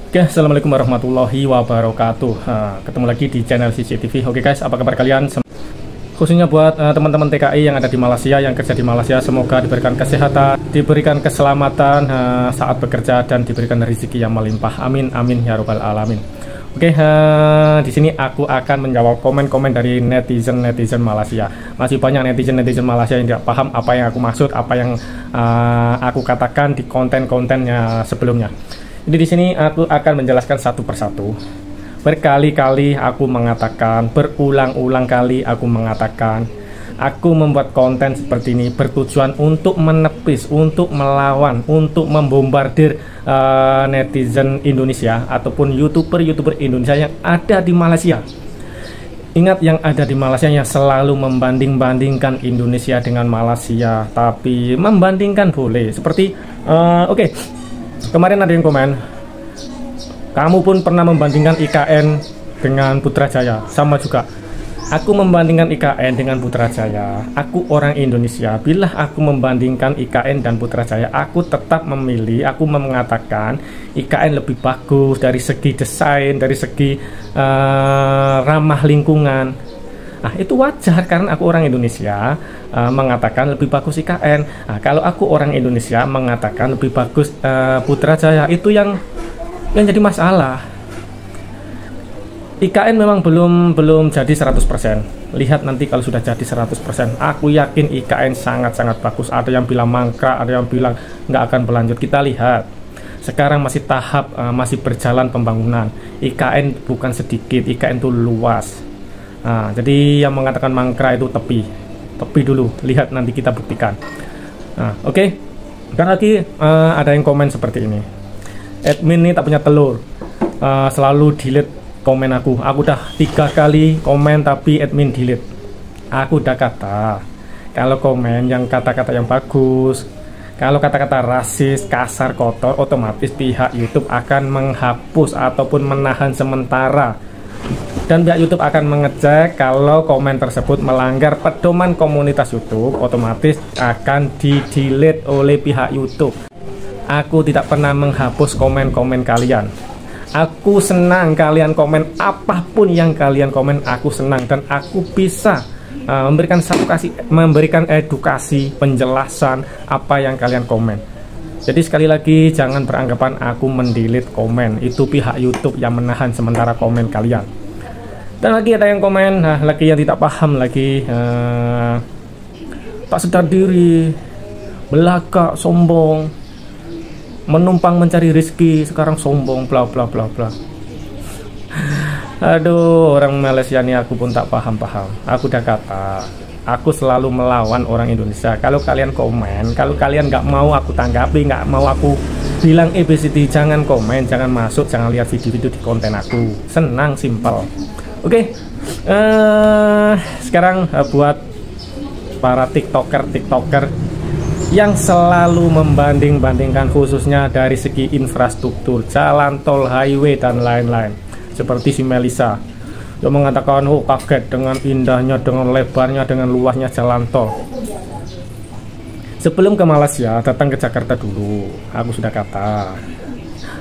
Oke, assalamualaikum warahmatullahi wabarakatuh. Ketemu lagi di channel CCTV. Oke guys, apa kabar kalian? Khususnya buat teman-teman TKI yang ada di Malaysia, yang kerja di Malaysia, semoga diberikan kesehatan, diberikan keselamatan saat bekerja, dan diberikan rezeki yang melimpah. Amin, amin ya robbal alamin. Oke, di sini aku akan menjawab komen-komen dari netizen Malaysia. Masih banyak netizen Malaysia yang tidak paham apa yang aku maksud, apa yang aku katakan di konten-kontennya sebelumnya. Jadi di sini aku akan menjelaskan satu persatu. Berkali-kali aku mengatakan, berulang-ulang kali aku mengatakan, aku membuat konten seperti ini bertujuan untuk menepis, untuk melawan, untuk membombardir netizen Indonesia ataupun YouTuber Indonesia yang ada di Malaysia. Ingat, yang ada di Malaysia yang selalu membanding-bandingkan Indonesia dengan Malaysia. Tapi membandingkan boleh. Seperti oke. Kemarin ada yang komen, kamu pun pernah membandingkan IKN dengan Putrajaya. Sama juga, aku membandingkan IKN dengan Putrajaya. Aku orang Indonesia. Bila aku membandingkan IKN dan Putrajaya, aku tetap memilih, aku mengatakan IKN lebih bagus dari segi desain, dari segi ramah lingkungan. Nah, itu wajar karena aku orang Indonesia mengatakan lebih bagus IKN. Nah, kalau aku orang Indonesia mengatakan lebih bagus Putrajaya, itu yang jadi masalah. IKN memang belum jadi 100%. Lihat nanti kalau sudah jadi 100%, aku yakin IKN sangat-sangat bagus. Ada yang bilang mangkrak, ada yang bilang nggak akan berlanjut. Kita lihat. Sekarang masih tahap, masih berjalan pembangunan. IKN bukan sedikit, IKN itu luas. Nah, jadi yang mengatakan mangkrak itu tepi dulu, lihat nanti kita buktikan. Nah, oke. Dan lagi ada yang komen seperti ini, admin ini tak punya telur, selalu delete komen aku udah 3 kali komen tapi admin delete. Aku udah kata, kalau komen yang kata-kata yang bagus, kalau kata-kata rasis, kasar, kotor, otomatis pihak YouTube akan menghapus ataupun menahan sementara. Dan pihak YouTube akan mengecek kalau komen tersebut melanggar pedoman komunitas YouTube, otomatis akan di-delete oleh pihak YouTube. Aku tidak pernah menghapus komen-komen kalian. Aku senang kalian komen apapun yang kalian komen, aku senang dan aku bisa memberikan edukasi, penjelasan apa yang kalian komen. Jadi sekali lagi jangan beranggapan aku mendelete komen, itu pihak YouTube yang menahan sementara komen kalian. Dan lagi ada yang komen, lagi yang tidak paham lagi, tak sadar diri, belaka, sombong, menumpang mencari rezeki, sekarang sombong, bla bla bla bla. Aduh, orang Malaysia ini aku pun tak paham. Aku udah kata, aku selalu melawan orang Indonesia. Kalau kalian komen, kalau kalian nggak mau aku tanggapi, nggak mau aku bilang ABCD, jangan komen, jangan masuk, jangan lihat video-video di konten aku. Senang, simpel. Oke, sekarang buat para tiktoker yang selalu membanding-bandingkan, khususnya dari segi infrastruktur, jalan tol, highway, dan lain-lain. Seperti si Melisa yang mengatakan, oh kaget dengan indahnya, dengan lebarnya, dengan luasnya jalan tol. Sebelum ke Malaysia, datang ke Jakarta dulu. Aku sudah kata,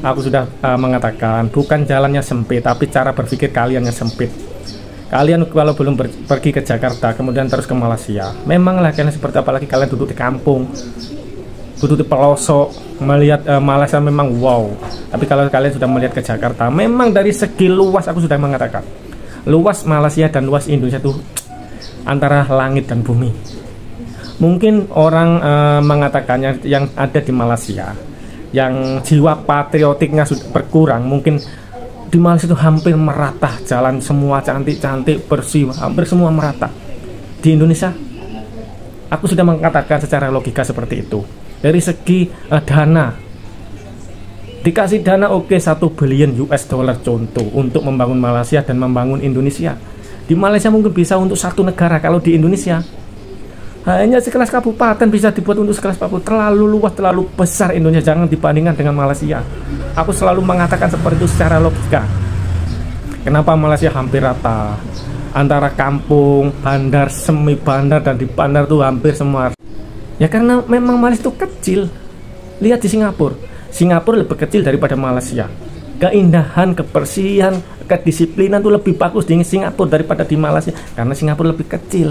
aku sudah mengatakan, bukan jalannya sempit, tapi cara berpikir kalian yang sempit. Kalian kalau belum pergi ke Jakarta, kemudian terus ke Malaysia, memanglah kalian seperti apalagi kalian duduk di kampung, duduk di pelosok, melihat Malaysia memang wow. Tapi kalau kalian sudah melihat ke Jakarta, memang dari segi luas, aku sudah mengatakan, luas Malaysia dan luas Indonesia itu antara langit dan bumi. Mungkin orang mengatakannya yang ada di Malaysia, yang jiwa patriotiknya sudah berkurang, mungkin di Malaysia itu hampir merata, jalan semua cantik-cantik, bersih, hampir semua merata. Di Indonesia, aku sudah mengatakan secara logika seperti itu. Dari segi dana, dikasih dana oke, 1 billion US dollar contoh untuk membangun Malaysia dan membangun Indonesia. Di Malaysia mungkin bisa untuk 1 negara, kalau di Indonesia hanya sekelas kabupaten bisa dibuat untuk sekelas kabupaten. Terlalu luas, terlalu besar Indonesia, jangan dibandingkan dengan Malaysia. Aku selalu mengatakan seperti itu secara logika. Kenapa Malaysia hampir rata? Antara kampung, bandar, semi bandar, dan di bandar itu hampir semua. Ya karena memang Malaysia itu kecil. Lihat di Singapura lebih kecil daripada Malaysia. keindahan, kebersihan, kedisiplinan itu lebih bagus di Singapura daripada di Malaysia, karena Singapura lebih kecil.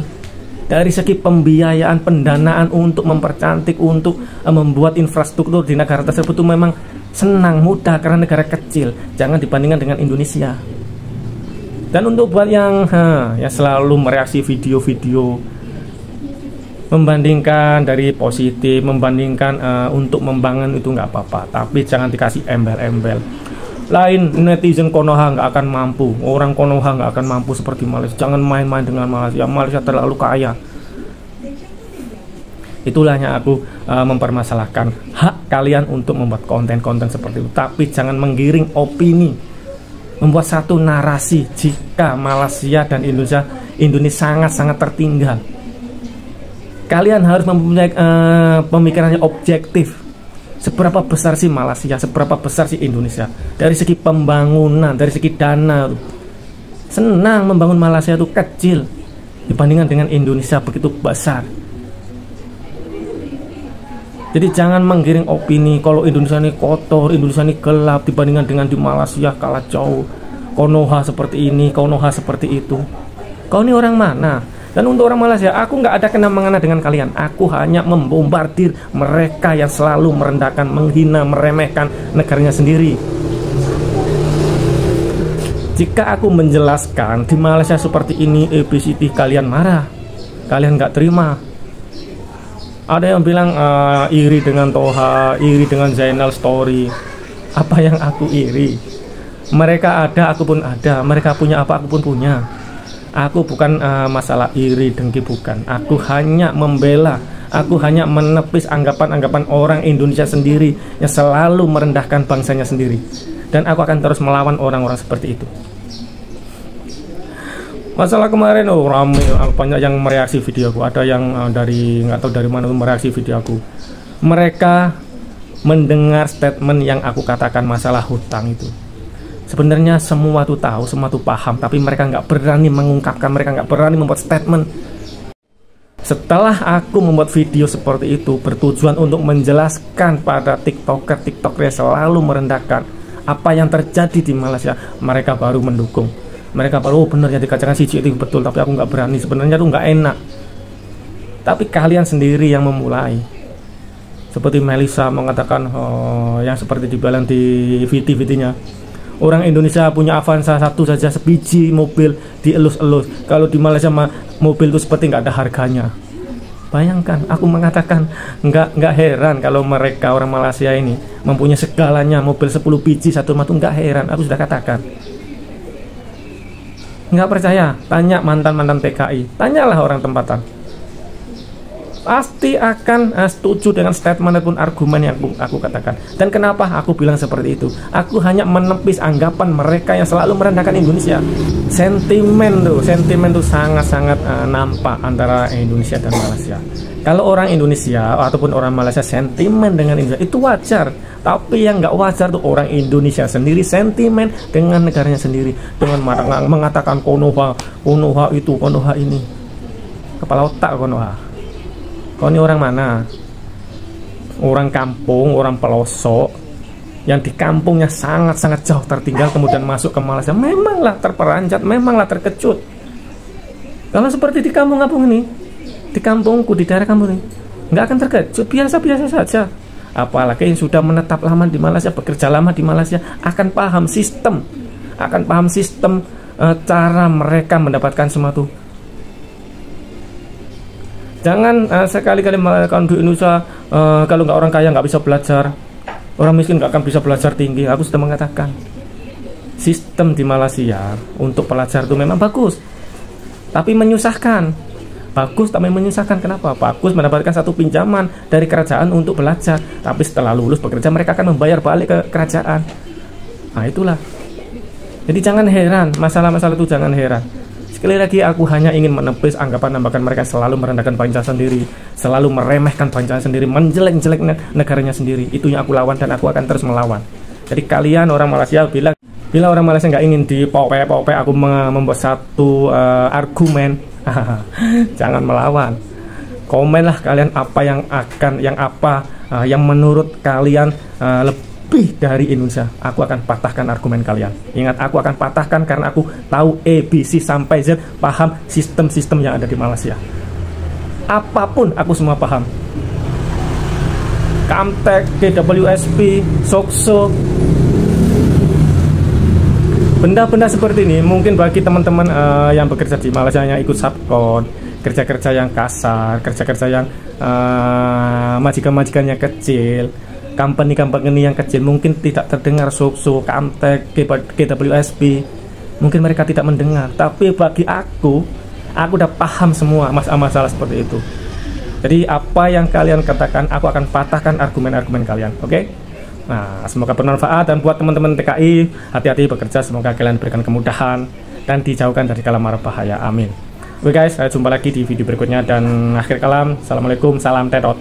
Dari segi pembiayaan, pendanaan untuk mempercantik, untuk membuat infrastruktur di negara tersebut itu memang senang, mudah, karena negara kecil. Jangan dibandingkan dengan Indonesia. Dan untuk buat yang selalu mereaksi video-video membandingkan dari positif, membandingkan untuk membangun, itu nggak apa-apa, tapi jangan dikasih embel-embel. Lain netizen Konoha nggak akan mampu, orang Konoha nggak akan mampu seperti Malaysia. Jangan main-main dengan Malaysia, Malaysia terlalu kaya. Itulah yang aku mempermasalahkan hak kalian untuk membuat konten-konten seperti itu. Tapi jangan menggiring opini, membuat satu narasi jika Malaysia dan Indonesia sangat-sangat tertinggal. Kalian harus mempunyai pemikirannya objektif. Seberapa besar sih Malaysia, seberapa besar sih Indonesia dari segi pembangunan, dari segi dana. Senang membangun Malaysia itu kecil dibandingkan dengan Indonesia begitu besar. Jadi jangan menggiring opini kalau Indonesia ini kotor, Indonesia ini gelap dibandingkan dengan di Malaysia kalah jauh. Konoha seperti ini, Konoha seperti itu. Kau ini orang mana? Dan untuk orang Malaysia, aku nggak ada kena-mengena dengan kalian. Aku hanya membombardir mereka yang selalu merendahkan, menghina, meremehkan negaranya sendiri. Jika aku menjelaskan di Malaysia seperti ini, ABCD, kalian marah, kalian nggak terima. Ada yang bilang iri dengan Toha, iri dengan Zainal Story. Apa yang aku iri? Mereka ada, aku pun ada. Mereka punya apa, aku pun punya. Aku bukan masalah iri dengki, bukan. Aku hanya membela, aku hanya menepis anggapan-anggapan orang Indonesia sendiri yang selalu merendahkan bangsanya sendiri. Dan aku akan terus melawan orang-orang seperti itu. Masalah kemarin rame, banyak yang mereaksi videoku. Ada yang dari nggak tahu dari mana mereaksi videoku. Mereka mendengar statement yang aku katakan masalah hutang itu. Sebenarnya semua tuh tahu, semua tuh paham, tapi mereka nggak berani mengungkapkan, mereka nggak berani membuat statement. Setelah aku membuat video seperti itu bertujuan untuk menjelaskan pada TikToker yang selalu merendahkan apa yang terjadi di Malaysia, mereka baru mendukung. Mereka baru, oh benar ya dikatakan si itu betul, tapi aku nggak berani. Sebenarnya tuh nggak enak. Tapi kalian sendiri yang memulai. Seperti Melissa mengatakan yang seperti dibilang di VT-VT-nya. Orang Indonesia punya Avanza satu saja, sebiji mobil dielus-elus. Kalau di Malaysia mobil itu seperti nggak ada harganya. Bayangkan, aku mengatakan nggak heran kalau mereka orang Malaysia ini mempunyai segalanya, mobil 10 biji satu rumah, nggak heran. Aku sudah katakan. Nggak percaya? Tanya mantan-mantan TKI, tanyalah orang tempatan. Pasti akan setuju dengan statement ataupun argumen yang aku katakan. Dan kenapa aku bilang seperti itu? Aku hanya menepis anggapan mereka yang selalu merendahkan Indonesia. Sentimen tuh sangat-sangat nampak antara Indonesia dan Malaysia. Kalau orang Indonesia ataupun orang Malaysia sentimen dengan Indonesia itu wajar. Tapi yang nggak wajar tuh orang Indonesia sendiri sentimen dengan negaranya sendiri, dengan mengatakan Konoha itu, Konoha ini. Kepala otak Konoha. Kau ini orang mana? Orang kampung, orang pelosok yang di kampungnya sangat-sangat jauh tertinggal, kemudian masuk ke Malaysia, memanglah terperanjat, memanglah terkejut. Kalau seperti di kampung-kampung ini, di kampungku, di daerah kampung ini, nggak akan terkejut, biasa-biasa saja. Apalagi yang sudah menetap lama di Malaysia, bekerja lama di Malaysia, akan paham sistem, cara mereka mendapatkan sesuatu. Jangan sekali-kali mengatakan di Indonesia kalau nggak orang kaya nggak bisa belajar, orang miskin nggak akan bisa belajar tinggi. Aku sudah mengatakan sistem di Malaysia untuk pelajar itu memang bagus, tapi menyusahkan. Bagus tapi menyusahkan. Kenapa? Bagus mendapatkan satu pinjaman dari kerajaan untuk belajar, tapi setelah lulus bekerja mereka akan membayar balik ke kerajaan. Nah itulah. Jadi jangan heran masalah-masalah itu, jangan heran. Sekali lagi aku hanya ingin menepis anggapan-anggapan mereka selalu merendahkan bangsa sendiri, selalu meremehkan bangsa sendiri, menjelek-jelek negaranya sendiri. Itu yang aku lawan dan aku akan terus melawan. Jadi kalian orang Malaysia bila orang Malaysia nggak ingin dipopek-popek aku membuat satu argumen, jangan melawan. Komenlah kalian apa yang menurut kalian lebih dari Indonesia, aku akan patahkan argumen kalian. Ingat, aku akan patahkan karena aku tahu ABC sampai Z, paham sistem-sistem yang ada di Malaysia. Apapun aku semua paham. Kamtek, KWSP, Sokso, benda-benda seperti ini mungkin bagi teman-teman yang bekerja di Malaysia, yang ikut subkon, kerja-kerja yang kasar, kerja-kerja yang majikan-majikan yang kecil, company-company yang kecil, mungkin tidak terdengar Sokso, Kamtek, KWSP, mungkin mereka tidak mendengar. Tapi bagi aku udah paham semua masalah seperti itu. Jadi apa yang kalian katakan, aku akan patahkan argumen-argumen kalian, oke? Nah, semoga bermanfaat, dan buat teman-teman TKI, hati-hati bekerja, semoga kalian diberikan kemudahan dan dijauhkan dari kala mara bahaya, amin. Oke guys, saya jumpa lagi di video berikutnya, dan akhir kalam, assalamualaikum, salam tetot.